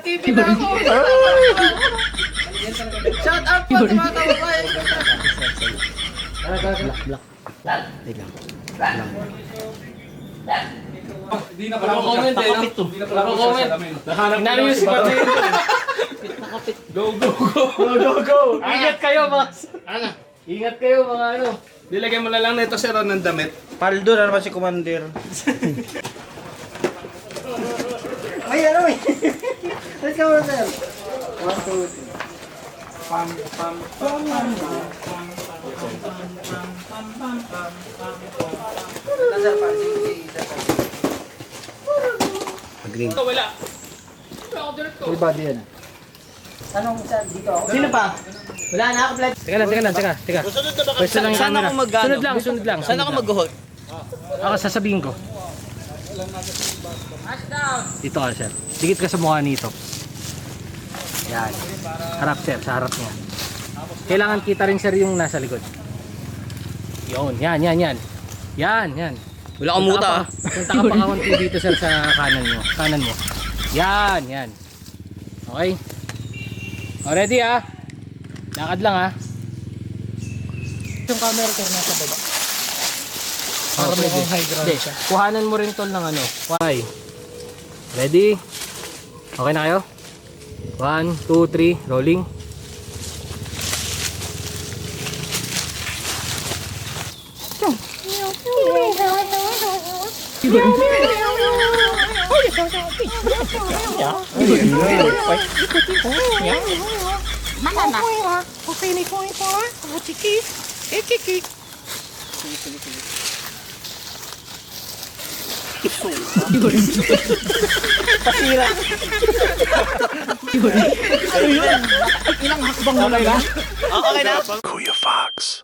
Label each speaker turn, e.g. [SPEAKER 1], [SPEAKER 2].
[SPEAKER 1] TV na ako. Shout out po sa mga kababayan.
[SPEAKER 2] Hindi na pala comment eh. Hindi na pala comment. Nahanap na yung si Pati. Go, go, go. Go, go, go. Ingat kayo mga... Ingat kayo mga ano. Dilagay mo na lang nito si Ron ng damit.
[SPEAKER 3] Paldo na naman si Commander.
[SPEAKER 1] Ay, ano eh. Let's go, sir. 1, 2, 3. Pam, pam, pam, pam, pam,
[SPEAKER 3] Green.
[SPEAKER 2] Ito wala.
[SPEAKER 1] May body yan. Anong saan dito ako?
[SPEAKER 4] Sino pa? Wala na ako, Vlad.
[SPEAKER 5] Teka lang. Pwesto lang yung
[SPEAKER 4] Saan
[SPEAKER 5] camera.
[SPEAKER 4] ako mag-ano?
[SPEAKER 5] Sunod lang.
[SPEAKER 4] Saan ako mag-hold?
[SPEAKER 5] Ako sasabihin ko. Dito ka, sir. Dikit ka sa mukha nito. Yan. Harap, sir. Sa harap niya. Kailangan kita rin, sir, yung nasa likod. Yun. Yan. Yan.
[SPEAKER 4] Wala kang muta ah.
[SPEAKER 5] Punta ka pa kaunti dito, sir, sa kanan mo. Yan. Okay? O, ready, ah? Lakad lang, ah.
[SPEAKER 1] Yung camera sir nasa baba.
[SPEAKER 5] Para mukhang high ground siya. Kuhanan mo rin tol ng ano. Okay. Ready? Okay na kayo? 1, 2, 3, rolling.
[SPEAKER 4] Okay na?
[SPEAKER 6] Kuya Fox.